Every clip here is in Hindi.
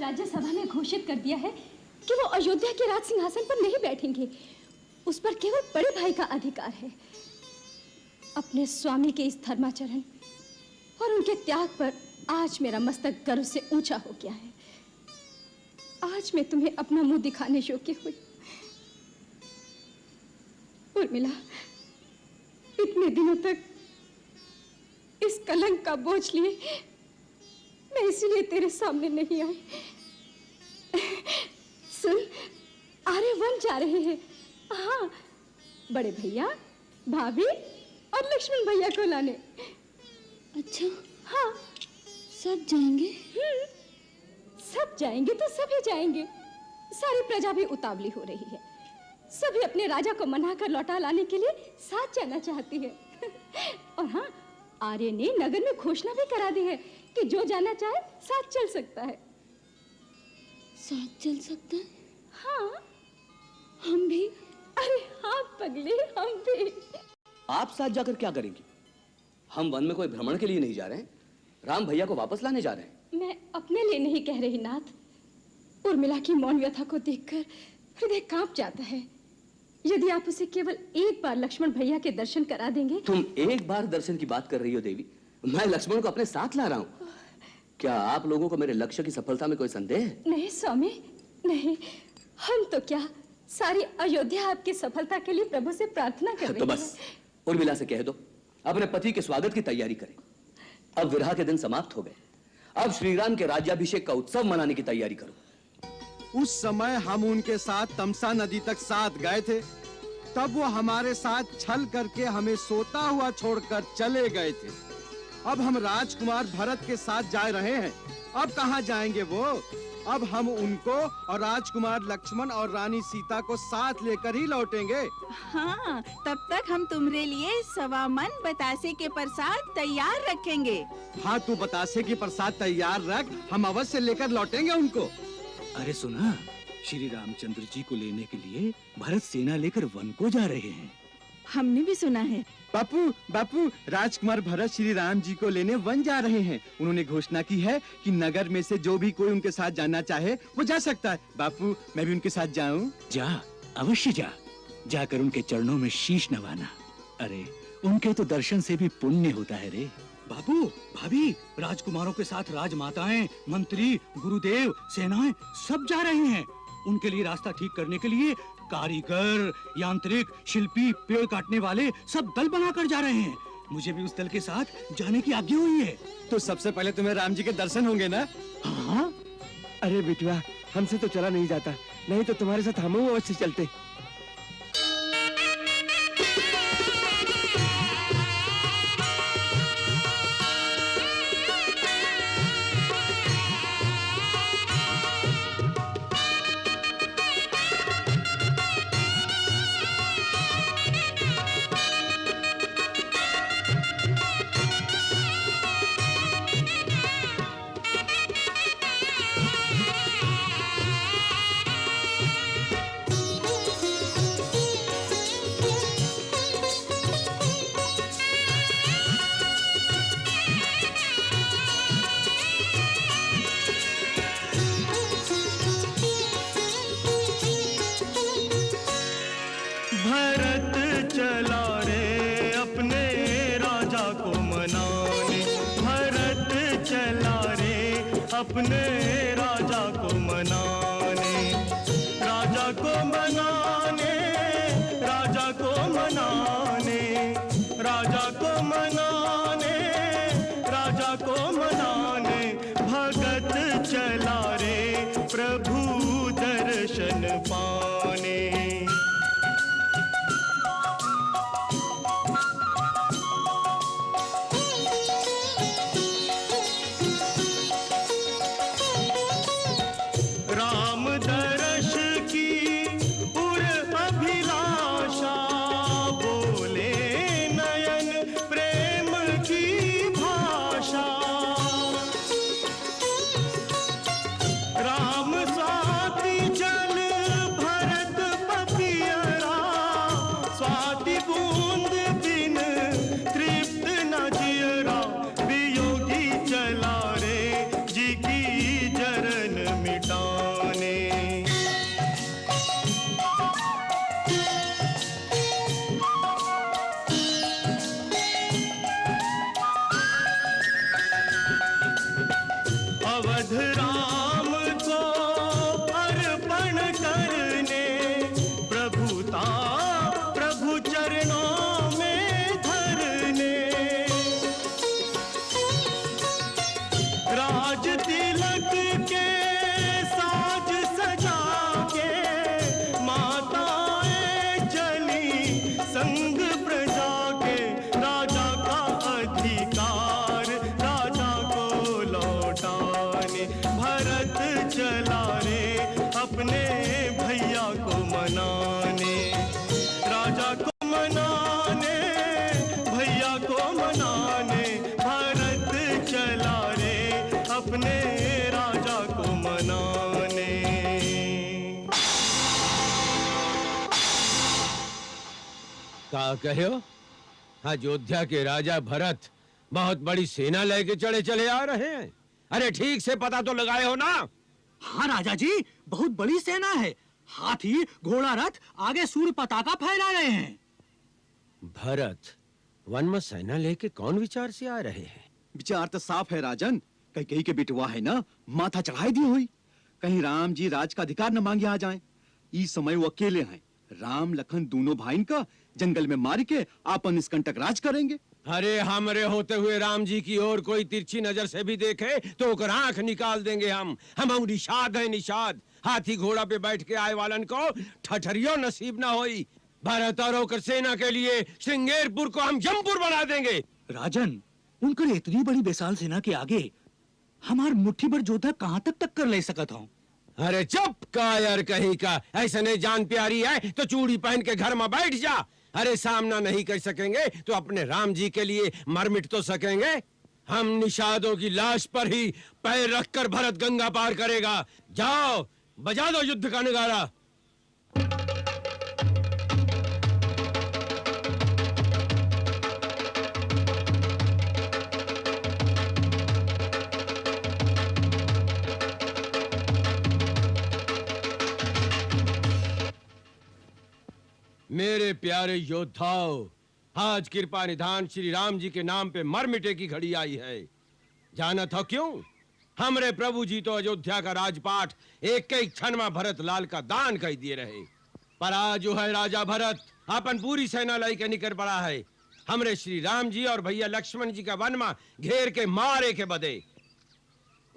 राज्यसभा ने घोषित कर दिया है कि वो अयोध्या के राज सिंहासन पर नहीं बैठेंगे। उस पर केवल बड़े भाई का अधिकार है। अपने स्वामी के इस धर्माचरण और उनके त्याग पर आज मेरा मस्तक गर्व से ऊंचा हो गया है। आज मैं तुम्हें अपना मुंह दिखाने योग्य हुई। उर्मिला, इतने दिनों तक इस कलंक का बोझ लिए मैं इसलिए तेरे सामने नहीं आई। सुन, आर्यवन जा रहे हैं। हाँ, बड़े भैया, भाभी और लक्ष्मण भैया को लाने। अच्छा, हाँ, सब जाएंगे? सब जाएंगे तो सभी जाएंगे। सारी प्रजा भी उतावली हो रही है। सभी अपने राजा को मनाकर लौटा लाने के लिए साथ जाना चाहती है। और हाँ, आर्य ने नगर में घोषणा भी करा दी है कि जो जाना चाहे साथ चल सकता है। साथ चल सकता है? हाँ, हम भी? अरे हाँ पगले, हम भी। आप साथ जाकर क्या करेंगी? हम वन में कोई भ्रमण के लिए नहीं जा रहे हैं, राम भैया को वापस लाने जा रहे हैं। मैं अपने लिए नहीं कह रही नाथ। उर्मिला की मौन व्यथा को देखकर हृदय कांप जाता है। यदि आप उसे केवल एक बार लक्ष्मण भैया के दर्शन करा देंगे। तुम एक बार दर्शन की बात कर रही हो देवी? मैं लक्ष्मण को अपने साथ ला रहा हूँ। क्या आप लोगों को मेरे लक्ष्य की सफलता में कोई संदेह है? नहीं स्वामी, नहीं। हम तो क्या, सारी अयोध्या आपकी सफलता के लिए प्रभु से प्रार्थना कर रही है। तो बस उर्मिला से कह दो अपने पति के स्वागत की तैयारी करें। अब विरह के दिन समाप्त हो गए। अब श्री राम के राज्याभिषेक का उत्सव मनाने की तैयारी करो। उस समय हम उनके साथ तमसा नदी तक साथ गए थे, तब वो हमारे साथ छल करके हमें सोता हुआ छोड़कर चले गए थे। अब हम राजकुमार भरत के साथ जा रहे हैं। अब कहाँ जाएंगे वो? अब हम उनको और राजकुमार लक्ष्मण और रानी सीता को साथ लेकर ही लौटेंगे। हाँ, तब तक हम तुम्हारे लिए 1.25 मन बतासे के प्रसाद तैयार रखेंगे। हाँ, तू बतासे की प्रसाद तैयार रख, हम अवश्य लेकर लौटेंगे उनको। अरे सुना, श्री रामचंद्र जी को लेने के लिए भरत सेना लेकर वन को जा रहे हैं। हमने भी सुना है। बापू, बापू, राजकुमार भरत श्री राम जी को लेने वन जा रहे हैं। उन्होंने घोषणा की है कि नगर में से जो भी कोई उनके साथ जाना चाहे वो जा सकता है। बापू, मैं भी उनके साथ जाऊं? जा, अवश्य जा। जाकर उनके चरणों में शीश नवाना। अरे उनके तो दर्शन से भी पुण्य होता है रे। बाबू, भाभी, राजकुमारों के साथ राजमाताएं, मंत्री, गुरुदेव, सेनाएं सब जा रहे हैं। उनके लिए रास्ता ठीक करने के लिए कारीगर, यांत्रिक, शिल्पी, पेड़ काटने वाले सब दल बनाकर जा रहे हैं। मुझे भी उस दल के साथ जाने की आज्ञा हुई है। तो सबसे पहले तुम्हें राम जी के दर्शन होंगे ना? हाँ। अरे बिटुआ, हमसे तो चला नहीं जाता, नहीं तो तुम्हारे साथ हम अवश्य चलते। अपने राजा को मनाने, राजा को मनाने, राजा को मनाने, राजा को मनाने, राजा को मनाने, भगत चला रे प्रभु दर्शन पाने। अवध राम को अर्पण करने प्रभुता प्रभु चरणों में धरने राज तिलक के साज सजा के माताएं चली संग प्रजा के राजा का अधिकार राजा को लौटाने भरत चला रे अपने भैया को मनाने राजा को मनाने भैया को मनाने भरत चला रे अपने राजा को मनाने का कहे हो? अयोध्या के राजा भरत बहुत बड़ी सेना लेके चले आ रहे हैं। अरे ठीक से पता तो लगाए हो ना? हाँ राजा जी, बहुत बड़ी सेना है। हाथी घोड़ा रथ आगे सूर्य पताका फहरा रहे हैं। भरत वन में सेना लेके कौन विचार से आ रहे हैं? विचार तो साफ है राजन, कहीं के बिटवा है ना, माथा चढ़ाई दी हुई। कहीं राम जी राज का अधिकार न मांगे आ जाएं। इस समय वो अकेले हैं। राम लखन दोनों भाई का जंगल में मार के आपन निष्कंटक राज करेंगे। अरे हमरे होते हुए राम जी की ओर कोई तिरछी नजर से भी देखे तो ओकर आंख निकाल देंगे हम निषाद है निषाद। हाथी घोड़ा पे बैठ के आए वालन को ठठरियो नसीब ना होई। भारत और होकर सेना के लिए श्रृंगेरपुर को हम जमपुर बना देंगे। राजन, उनकर इतनी बड़ी विशाल सेना के आगे हमार मुट्ठी भर जोधा कहाँ तक टक्कर ले सकत हूँ? अरे चुप कायर कहीं का, ऐसे नहीं जान प्यारी है तो चूड़ी पहन के घर में बैठ जा। अरे सामना नहीं कर सकेंगे तो अपने राम जी के लिए मर मिट तो सकेंगे। हम निषादों की लाश पर ही पैर रखकर भरत गंगा पार करेगा। जाओ बजा दो युद्ध का नगारा। मेरे प्यारे योद्धाओं, आज कृपा निधान श्री राम जी के नाम पे मर मिटे की घड़ी आई है। जाना था क्यों? हमरे प्रभु जी तो अयोध्या का राजपाट एक एक क्षण में भरत लाल का दान कर दिए रहे, पर आज जो है राजा भरत अपन पूरी सेना लाई के निकल पड़ा है। हमरे श्री राम जी और भैया लक्ष्मण जी का वन में घेर के मारे के बदे।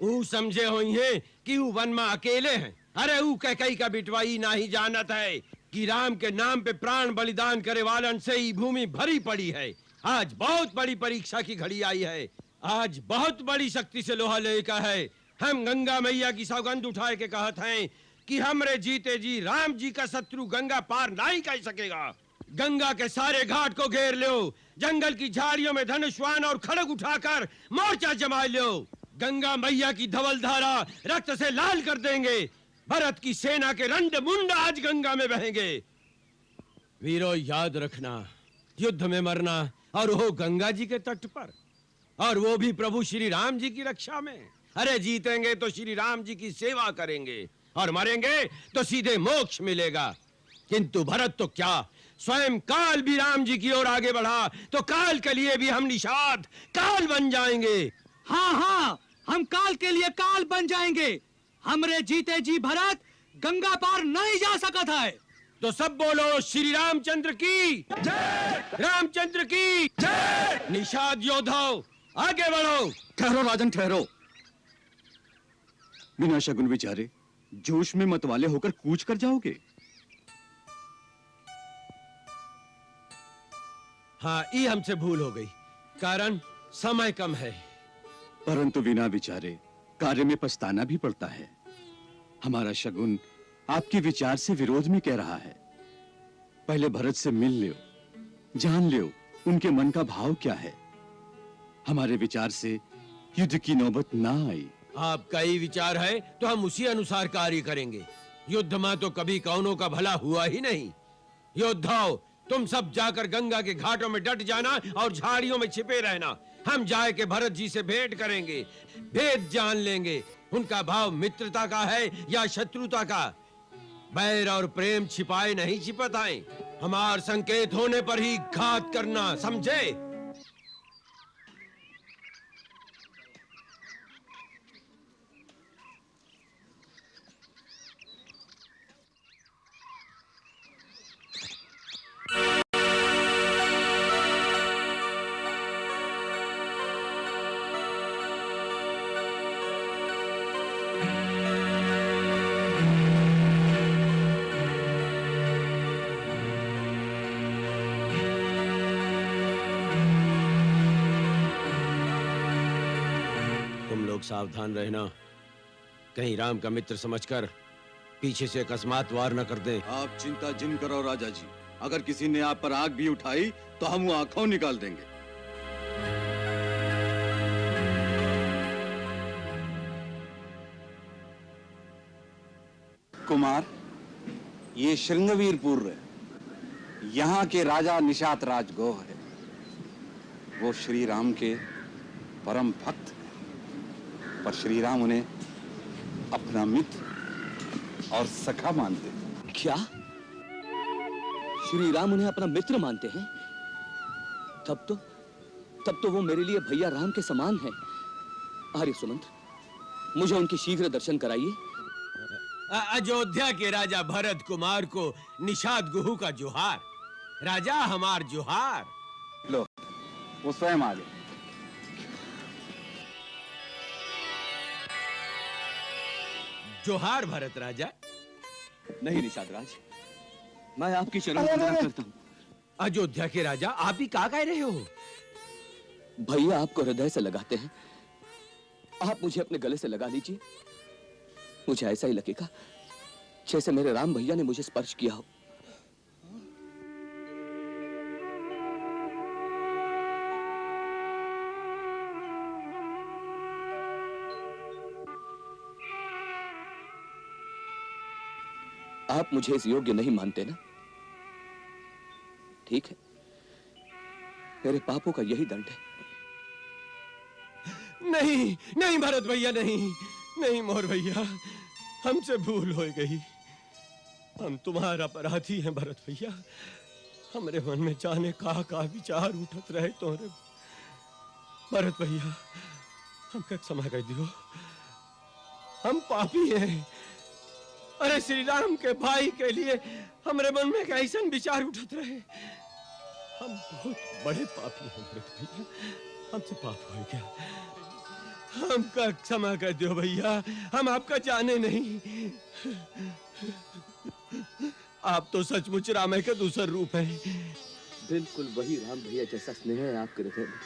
ऊ समझे हुई है कि ऊ वन में अकेले हैं। अरे ऊ कई का बिटवाई ना ही जानत है कि राम के नाम पे प्राण बलिदान करे वालन से ही भूमि भरी पड़ी है। आज बहुत बड़ी परीक्षा की घड़ी आई है। आज बहुत बड़ी शक्ति से लोहा लेकर है। हम गंगा मैया की सौगंध उठाए के कहत हैं कि हमरे जीते जी राम जी का शत्रु गंगा पार नहीं कर सकेगा। गंगा के सारे घाट को घेर लो, जंगल की झाड़ियों में धनुष्वान और खड़ग उठाकर मोर्चा जमा लो। गंगा मैया की धवल धारा रक्त से लाल कर देंगे। भरत की सेना के रंड मुंड आज गंगा में बहेंगे। वीरों याद रखना, युद्ध में मरना और वो गंगा जी के तट पर, और वो भी प्रभु श्री राम जी की रक्षा में। अरे जीतेंगे तो श्री राम जी की सेवा करेंगे और मरेंगे तो सीधे मोक्ष मिलेगा। किंतु भरत तो क्या, स्वयं काल भी राम जी की ओर आगे बढ़ा तो काल के लिए भी हम निषाद काल बन जाएंगे। हाँ हाँ, हम काल के लिए काल बन जाएंगे। हमरे जीते जी भरत गंगा पार नहीं जा सकता है। तो सब बोलो श्री रामचंद्र की जय, रामचंद्र की जय। निषाद योद्धाओं आगे बढ़ो। ठहरो राजन ठहरो। बिना शगुन विचारे जोश में मतवाले होकर कूच कर जाओगे। हाँ, ये हमसे भूल हो गई, कारण समय कम है। परंतु बिना विचारे कार्य में पछताना भी पड़ता है। हमारा शगुन आपके विचार से विरोध में कह रहा है। पहले भरत से मिल लो, जान लो उनके मन का भाव क्या है। हमारे विचार से युद्ध की नौबत ना आई। आपका ही विचार है तो हम उसी अनुसार कार्य करेंगे। युद्ध में तो कभी कौनों का भला हुआ ही नहीं। योद्धाओं, तुम सब जाकर गंगा के घाटों में डट जाना और झाड़ियों में छिपे रहना। हम जाए के भरत जी से भेंट करेंगे, भेद जान लेंगे उनका भाव मित्रता का है या शत्रुता का। बैर और प्रेम छिपाए नहीं छिपताएं। हमार संकेत होने पर ही घात करना, समझे? तुम लोग सावधान रहना, कहीं राम का मित्र समझकर पीछे से अकस्मात वार न कर दें। आप चिंता जिन करो राजा जी, अगर किसी ने आप पर आंख भी उठाई तो हम वो आंखों निकाल देंगे। कुमार, ये श्रृंगवीरपुर है। यहाँ के राजा निषाद राजगोह है। वो श्री राम के परम भक्त हैं, पर श्री राम उन्हें अपना मित्र और सखा मानते हैं। क्या श्री राम उन्हें अपना मित्र मानते हैं? तब तो वो मेरे लिए भैया राम के समान हैं। आर्य सुमंत्र, मुझे उनकी शीघ्र दर्शन कराइए। अयोध्या के राजा भरत कुमार को निषाद गुहू का जोहार। राजा हमार जोहार। लो, वो स्वयं आ गए। जोहार भरत राजा। नहीं निषाद राज, मैं आपकी शरण वंदना करता हूँ। अयोध्या के राजा, आप ही कहाँ कह रहे हो? भैया आपको हृदय से लगाते हैं, आप मुझे अपने गले से लगा लीजिए। मुझे ऐसा ही लगेगा जैसे मेरे राम भैया ने मुझे स्पर्श किया हो। आप मुझे इस योग्य नहीं मानते ना? ठीक है, मेरे पापों का यही दंड है। नहीं नहीं भरत भैया, नहीं नहीं मोर भैया, हमसे भूल हो गई। हम तुम्हारा अपराधी हैं भरत भैया। हमारे मन में जाने का विचार उठत रहे तोरे। भरत भैया, हमका क्षमा कर दियो, हम पापी हैं। अरे श्री राम के भाई के लिए हमारे मन में कैसा विचार उठत रहे। हम बहुत बड़े पापी हैं भरत भैया, हमसे पाप हो गया। हमका क्षमा कर दो भैया, हम आपका जाने नहीं। आप तो सचमुच राम के दूसर रूप हैं। बिल्कुल वही राम भैया जैसा स्नेह है आपके हृदय में।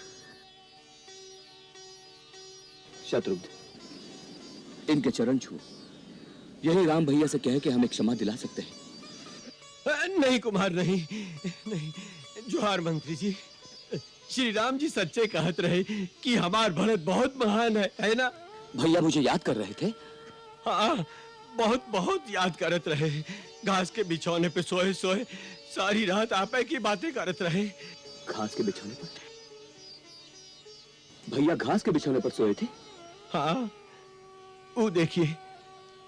शत्रुघ्न, इनके चरण छू, यही राम भैया से कह के हमें क्षमा दिला सकते हैं। नहीं कुमार, नहीं नहीं। जोहार मंत्री जी, श्री राम जी सच्चे कहत रहे कि हमार भरत बहुत महान है ना? भैया मुझे याद कर रहे थे? हाँ, बहुत बहुत याद करत रहे। घास के बिछौने पे सोए सोए सारी रात आपे की बातें करत रहे। घास के बिछौने पर? भैया घास के बिछौने पर सोए थे? हाँ, वो देखिए,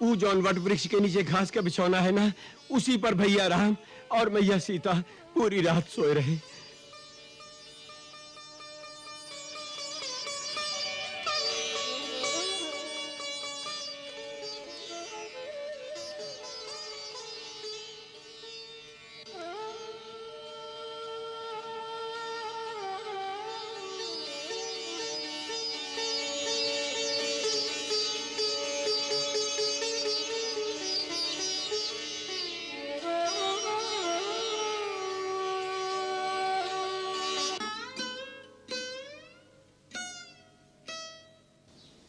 वो जौन वट वृक्ष के नीचे घास का बिछौना है ना, उसी पर भैया राम और मैया सीता पूरी रात सोए रहे।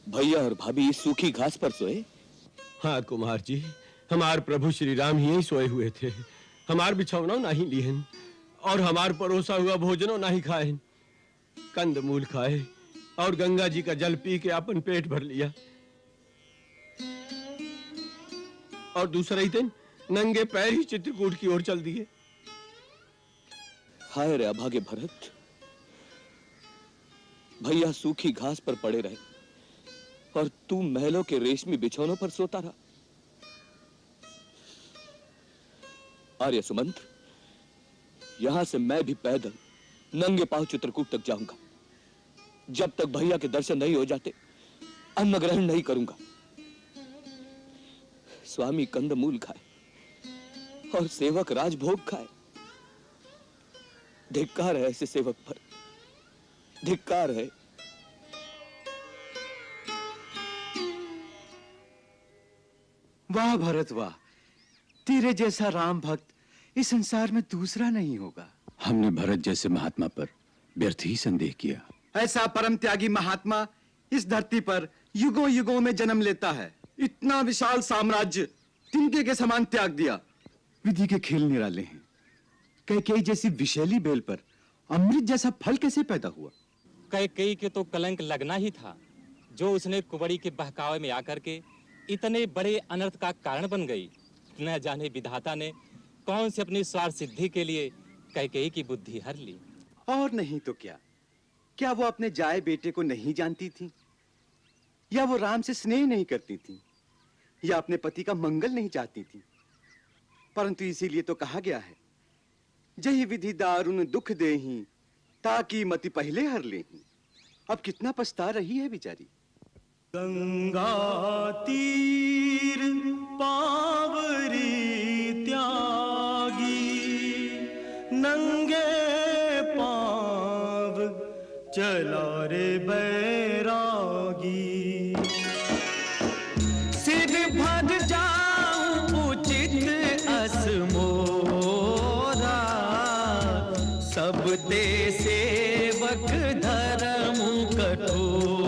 भैया और भाभी सूखी घास पर सोए? हाँ कुमार जी, हमार प्रभु श्री राम ही सोए हुए थे। हमार बिछौना नहीं लिहन और हमार परोसा हुआ भोजनो नहीं खाए। कंद मूल खाए और गंगा जी का जल पी के अपन पेट भर लिया। और दूसरा ही दिन नंगे पैर ही चित्रकूट की ओर चल दिए। हाय रे अभागे भरत, भैया सूखी घास पर पड़े रहे और तू महलों के रेशमी बिछौनों पर सोता रहा। आर्य सुमंत्र, यहां से मैं भी पैदल नंगे पांव चित्रकूट तक जाऊंगा। जब तक भैया के दर्शन नहीं हो जाते अन्न ग्रहण नहीं करूंगा। स्वामी कंदमूल खाए और सेवक राजभोग खाए। धिक्कार है ऐसे सेवक पर, धिक्कार है। वाह भरत वाह, तेरे जैसा राम भक्त इस संसार में दूसरा नहीं होगा। हमने भरत जैसे महात्मा पर व्यर्थ ही संदेह किया। ऐसा परम त्यागी महात्मा इस धरती पर युगों युगों में जन्म लेता है। इतना विशाल साम्राज्य तिनके के समान त्याग दिया। विधि के खेल निराले हैं। कैकेयी जैसी विशैली बेल पर अमृत जैसा फल कैसे पैदा हुआ? कैकेयी के तो कलंक लगना ही था, जो उसने कुंवरी के बहकावे में आकर के इतने बड़े अनर्थ का कारण बन गई। न जाने विधाता ने कौन से अपनी स्वार्थ सिद्धि के लिए कैकेयी की बुद्धि हर ली। और नहीं तो क्या? क्या वो अपने जाए बेटे को नहीं जानती थी? या वो राम से स्नेह नहीं करती थी? या अपने पति का मंगल नहीं चाहती थी? परंतु इसीलिए तो कहा गया है, जही विधि दारुण दुख देही, ताकि मति पहले हर लेही। अब कितना पछता रही है बेचारी। गंगा तीर पावरी